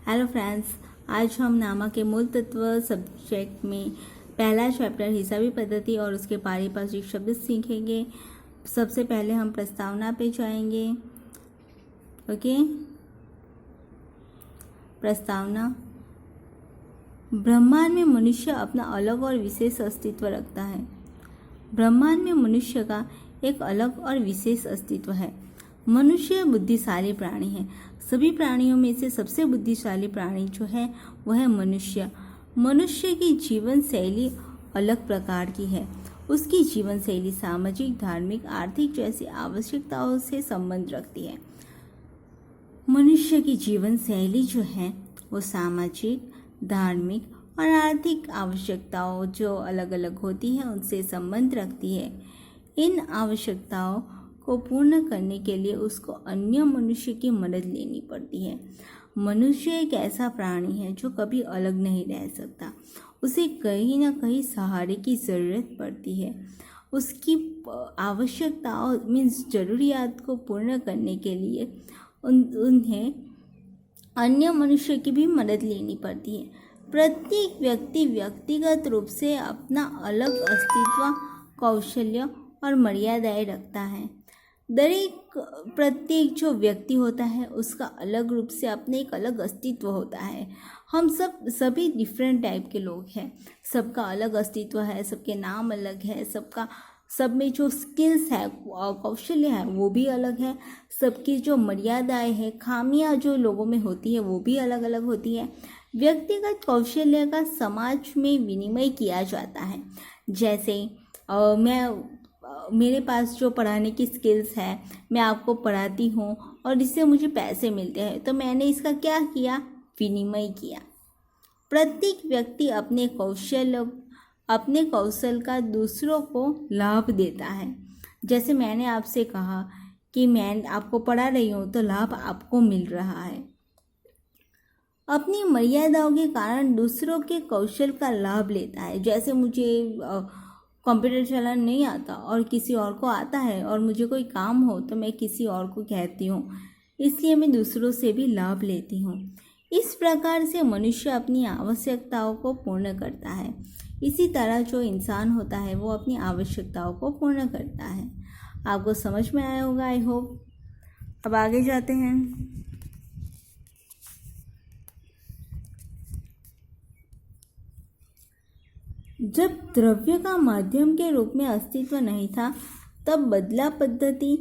Hello friends, आज हम नामा के मूल तत्व सब्जेक्ट में पहला चैप्टर हिसाबी पद्धति और उसके पारिभाषिक शब्द सीखेंगे। सबसे पहले हम प्रस्तावना पे जाएंगे। ओके, प्रस्तावना। ब्रह्मांड में मनुष्य अपना अलग और विशेष अस्तित्व रखता है। ब्रह्मांड में मनुष्य का एक अलग और विशेष अस्तित्व है। मनुष्य बुद्धिशाली प्राणी है। सभी प्राणियों में से सबसे बुद्धिशाली प्राणी जो है वह है मनुष्य। मनुष्य की जीवन शैली अलग प्रकार की है। उसकी जीवन शैली सामाजिक, धार्मिक, आर्थिक जैसी आवश्यकताओं से संबंध रखती है। मनुष्य की जीवन शैली जो है वो सामाजिक, धार्मिक और आर्थिक आवश्यकताओं जो अलग अलग होती है उनसे संबंध रखती है। इन आवश्यकताओं को पूर्ण करने के लिए उसको अन्य मनुष्य की मदद लेनी पड़ती है। मनुष्य एक ऐसा प्राणी है जो कभी अलग नहीं रह सकता। उसे कहीं ना कहीं सहारे की ज़रूरत पड़ती है। उसकी आवश्यकताओं मीन्स ज़रूरियात को पूर्ण करने के लिए उन्हें अन्य मनुष्य की भी मदद लेनी पड़ती है। प्रत्येक व्यक्ति व्यक्तिगत रूप से अपना अलग अस्तित्व, कौशल्य और मर्यादाएं रखता है। प्रत्येक जो व्यक्ति होता है उसका अलग रूप से अपने एक अलग अस्तित्व होता है। हम सभी डिफरेंट टाइप के लोग हैं। सबका अलग अस्तित्व है, सबके नाम अलग है, सब में जो स्किल्स है, कौशल्य है वो भी अलग है। सबकी जो मर्यादाएं हैं, खामियां जो लोगों में होती है वो भी अलग अलग होती है। व्यक्तिगत कौशल्य का समाज में विनिमय किया जाता है। जैसे मेरे पास जो पढ़ाने की स्किल्स है, मैं आपको पढ़ाती हूँ और इससे मुझे पैसे मिलते हैं, तो मैंने इसका क्या किया, विनिमय किया। प्रत्येक व्यक्ति अपने कौशल का दूसरों को लाभ देता है। जैसे मैंने आपसे कहा कि मैं आपको पढ़ा रही हूँ तो लाभ आपको मिल रहा है। अपनी मर्यादाओं के कारण दूसरों के कौशल का लाभ लेता है। जैसे मुझे कंप्यूटर चलाना नहीं आता और किसी और को आता है और मुझे कोई काम हो तो मैं किसी और को कहती हूँ, इसलिए मैं दूसरों से भी लाभ लेती हूँ। इस प्रकार से मनुष्य अपनी आवश्यकताओं को पूर्ण करता है। इसी तरह जो इंसान होता है वो अपनी आवश्यकताओं को पूर्ण करता है। आपको समझ में आया होगा, आई होप। अब आगे जाते हैं। जब द्रव्य का माध्यम के रूप में अस्तित्व नहीं था तब बदला पद्धति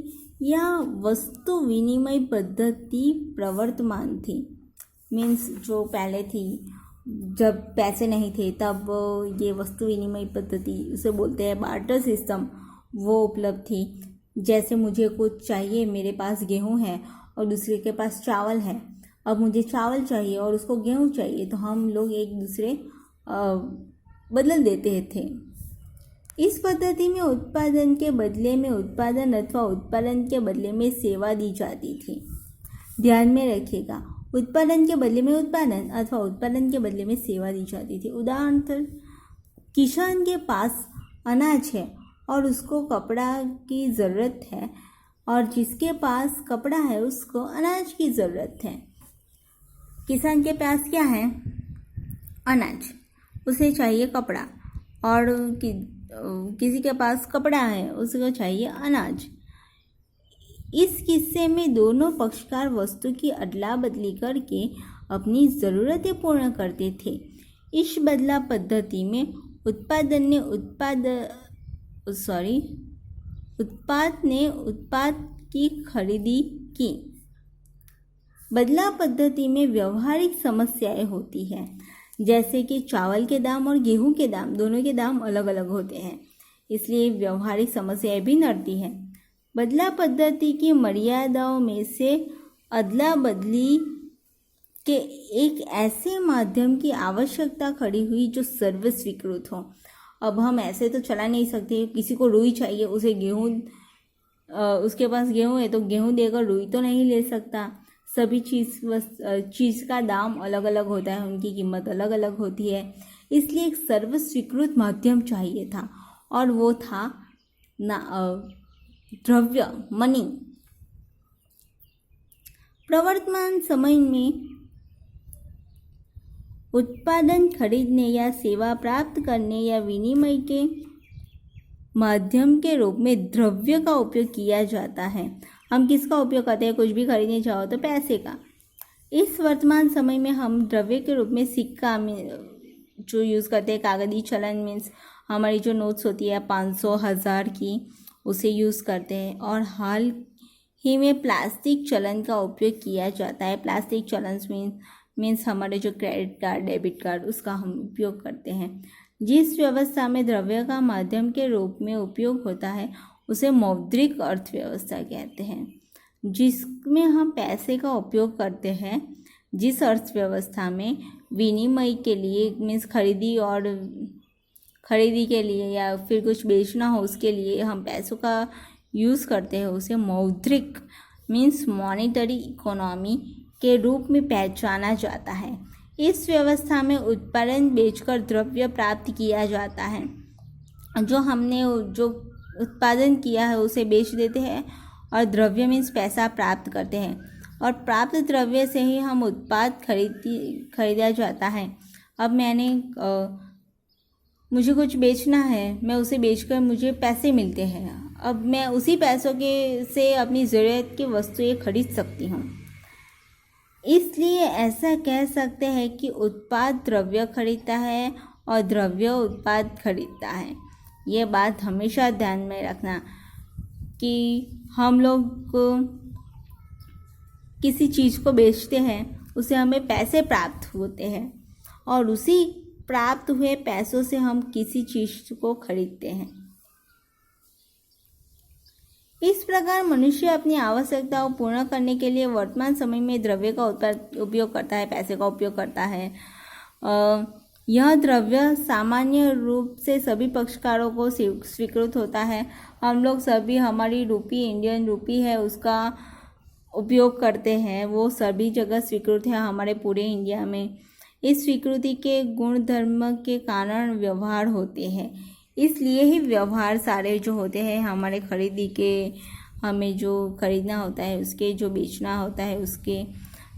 या वस्तु विनिमय पद्धति प्रवर्तमान थी। मीन्स जो पहले थी, जब पैसे नहीं थे तब ये वस्तु विनिमय पद्धति, उसे बोलते हैं बार्टर सिस्टम, वो उपलब्ध थी। जैसे मुझे कुछ चाहिए, मेरे पास गेहूँ है और दूसरे के पास चावल है। अब मुझे चावल चाहिए और उसको गेहूँ चाहिए, तो हम लोग एक दूसरे बदल देते थे। इस पद्धति में उत्पादन के बदले में उत्पादन अथवा उत्पादन के बदले में सेवा दी जाती थी। ध्यान में रखिएगा, उत्पादन के बदले में उत्पादन अथवा उत्पादन के बदले में सेवा दी जाती थी। उदाहरण, किसान के पास अनाज है और उसको कपड़ा की ज़रूरत है, और जिसके पास कपड़ा है उसको अनाज की ज़रूरत है। किसान के पास क्या है, अनाज, उसे चाहिए कपड़ा, और किसी के पास कपड़ा है, उसको चाहिए अनाज। इस किस्से में दोनों पक्षकार वस्तु की अदला बदली करके अपनी ज़रूरतें पूर्ण करते थे। इस बदला पद्धति में उत्पाद ने उत्पाद की खरीदी की। बदला पद्धति में व्यवहारिक समस्याएं होती हैं, जैसे कि चावल के दाम और गेहूं के दाम, दोनों के दाम अलग अलग होते हैं, इसलिए व्यवहारिक समस्याएं भी नड़ती हैं। बदला पद्धति की मर्यादाओं में से अदला बदली के एक ऐसे माध्यम की आवश्यकता खड़ी हुई जो सर्वस्वीकृत हो। अब हम ऐसे तो चला नहीं सकते, किसी को रुई चाहिए, उसे गेहूं, उसके पास गेहूं है तो गेहूं देकर रुई तो नहीं ले सकता। सभी चीज़ का दाम अलग अलग होता है, उनकी कीमत अलग अलग होती है, इसलिए एक सर्वस्वीकृत माध्यम चाहिए था, और वो था द्रव्य, मनी। प्रवर्तमान समय में उत्पादन खरीदने या सेवा प्राप्त करने या विनिमय के माध्यम के रूप में द्रव्य का उपयोग किया जाता है। हम किसका उपयोग करते हैं? कुछ भी खरीदने जाओ तो पैसे का। इस वर्तमान समय में हम द्रव्य के रूप में सिक्का में जो यूज़ करते हैं, कागजी चलन मीन्स हमारी जो नोट्स होती है 500 1000 की, उसे यूज़ करते हैं। और हाल ही में प्लास्टिक चलन का उपयोग किया जाता है। प्लास्टिक चलन मीन्स हमारे जो क्रेडिट कार्ड, डेबिट कार्ड, उसका हम उपयोग करते हैं। जिस व्यवस्था में द्रव्य का माध्यम के रूप में उपयोग होता है उसे मौद्रिक अर्थव्यवस्था कहते हैं। जिसमें हम पैसे का उपयोग करते हैं, जिस अर्थव्यवस्था में विनिमय के लिए मीन्स खरीदी के लिए या फिर कुछ बेचना हो उसके लिए हम पैसों का यूज़ करते हैं, उसे मौद्रिक मीन्स मॉनेटरी इकोनॉमी के रूप में पहचाना जाता है। इस व्यवस्था में उत्पादन बेचकर द्रव्य प्राप्त किया जाता है। जो हमने जो उत्पादन किया है उसे बेच देते हैं और द्रव्य मीन्स पैसा प्राप्त करते हैं, और प्राप्त द्रव्य से ही हम उत्पाद खरीदा जाता है। अब मुझे कुछ बेचना है, मैं उसे बेचकर मुझे पैसे मिलते हैं। अब मैं उसी पैसों से अपनी ज़रूरत की वस्तुएं खरीद सकती हूँ। इसलिए ऐसा कह सकते हैं कि उत्पाद द्रव्य खरीदता है और द्रव्य उत्पाद खरीदता है। ये बात हमेशा ध्यान में रखना कि हम लोग किसी चीज़ को बेचते हैं, उसे हमें पैसे प्राप्त होते हैं और उसी प्राप्त हुए पैसों से हम किसी चीज़ को खरीदते हैं। इस प्रकार मनुष्य अपनी आवश्यकताओं पूर्ण करने के लिए वर्तमान समय में द्रव्य का उपयोग करता है, पैसे का उपयोग करता है। यह द्रव्य सामान्य रूप से सभी पक्षकारों को स्वीकृत होता है। हम लोग सभी हमारी रूपी, इंडियन रूपी है, उसका उपयोग करते हैं। वो सभी जगह स्वीकृत है हमारे पूरे इंडिया में। इस स्वीकृति के गुण धर्म के कारण व्यवहार होते हैं। इसलिए ही व्यवहार सारे जो होते हैं हमारे खरीदी के, हमें जो खरीदना होता है उसके, जो बेचना होता है उसके,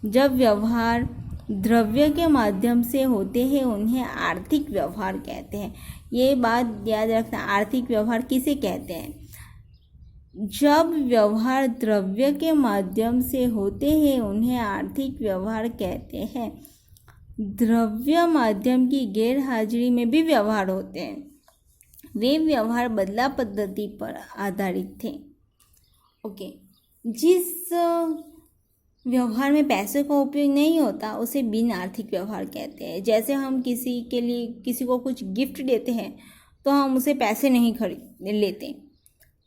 जब व्यवहार द्रव्य के माध्यम से होते हैं उन्हें आर्थिक व्यवहार कहते हैं। ये बात याद रखना, आर्थिक व्यवहार किसे कहते हैं? जब व्यवहार द्रव्य के माध्यम से होते हैं उन्हें आर्थिक व्यवहार कहते हैं। द्रव्य माध्यम की गैर हाजिरी में भी व्यवहार होते हैं। वे व्यवहार बदला पद्धति पर आधारित थे। ओके, जिस व्यवहार में पैसे का उपयोग नहीं होता उसे बिन आर्थिक व्यवहार कहते हैं। जैसे हम किसी को कुछ गिफ्ट देते हैं तो हम उसे पैसे नहीं खरीद लेते,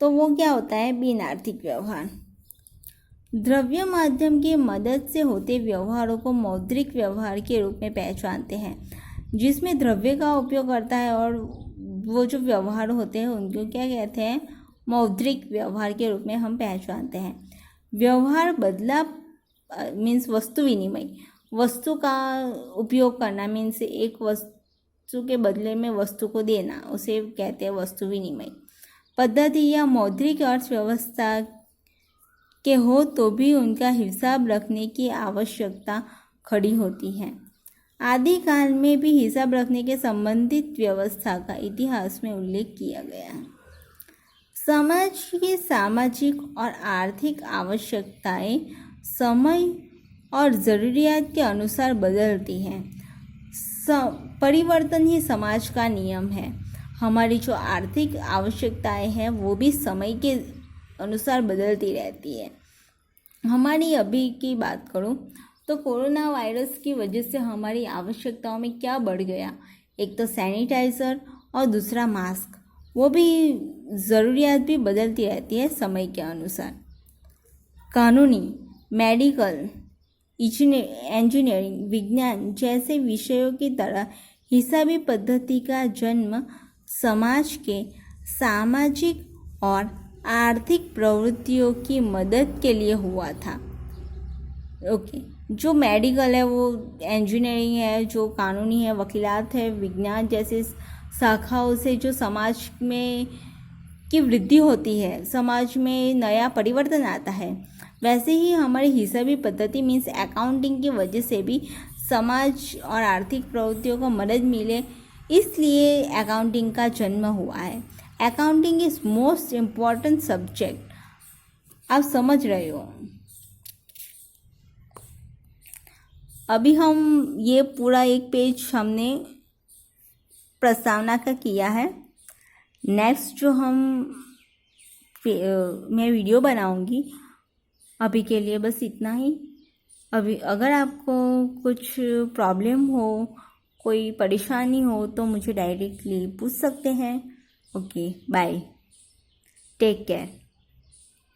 तो वो क्या होता है? बिन आर्थिक व्यवहार। द्रव्य माध्यम की मदद से होते व्यवहारों को मौद्रिक व्यवहार के रूप में पहचानते हैं, जिसमें द्रव्य का उपयोग करता है, और वो जो व्यवहार होते हैं उनको क्या कहते हैं? मौद्रिक व्यवहार के रूप में हम पहचानते हैं। व्यवहार बदला मीन्स वस्तु विनिमय, वस्तु का उपयोग करना मीन्स एक वस्तु के बदले में वस्तु को देना, उसे कहते हैं वस्तु विनिमय पद्धति। या मौद्रिक अर्थव्यवस्था के हो तो भी उनका हिसाब रखने की आवश्यकता खड़ी होती है। आदिकाल में भी हिसाब रखने के संबंधित व्यवस्था का इतिहास में उल्लेख किया गया है। समाज की सामाजिक और आर्थिक आवश्यकताएं समय और ज़रूरियात के अनुसार बदलती हैं। परिवर्तन ही समाज का नियम है। हमारी जो आर्थिक आवश्यकताएं हैं वो भी समय के अनुसार बदलती रहती है। हमारी अभी की बात करूं तो कोरोना वायरस की वजह से हमारी आवश्यकताओं में क्या बढ़ गया? एक तो सैनिटाइज़र और दूसरा मास्क। वो भी ज़रूरियात भी बदलती रहती है समय के अनुसार। कानूनी, मेडिकल, इंजीनियरिंग, विज्ञान जैसे विषयों की तरह हिसाबी पद्धति का जन्म समाज के सामाजिक और आर्थिक प्रवृत्तियों की मदद के लिए हुआ था। ओके, जो मेडिकल है वो इंजीनियरिंग है, जो कानूनी है वकीलात है, विज्ञान जैसे शाखाओं से जो समाज में की वृद्धि होती है, समाज में नया परिवर्तन आता है। वैसे ही हमारी हिसाबी पद्धति मीन्स अकाउंटिंग की वजह से भी समाज और आर्थिक प्रवृत्तियों को मदद मिले, इसलिए अकाउंटिंग का जन्म हुआ है। Accounting is most important subject. आप समझ रहे हो। अभी हम ये पूरा एक पेज हमने प्रस्तावना का किया है। नेक्स्ट जो मैं वीडियो बनाऊंगी, अभी के लिए बस इतना ही। अभी अगर आपको कुछ प्रॉब्लम हो, कोई परेशानी हो तो मुझे डायरेक्टली पूछ सकते हैं। Okay, bye, take care.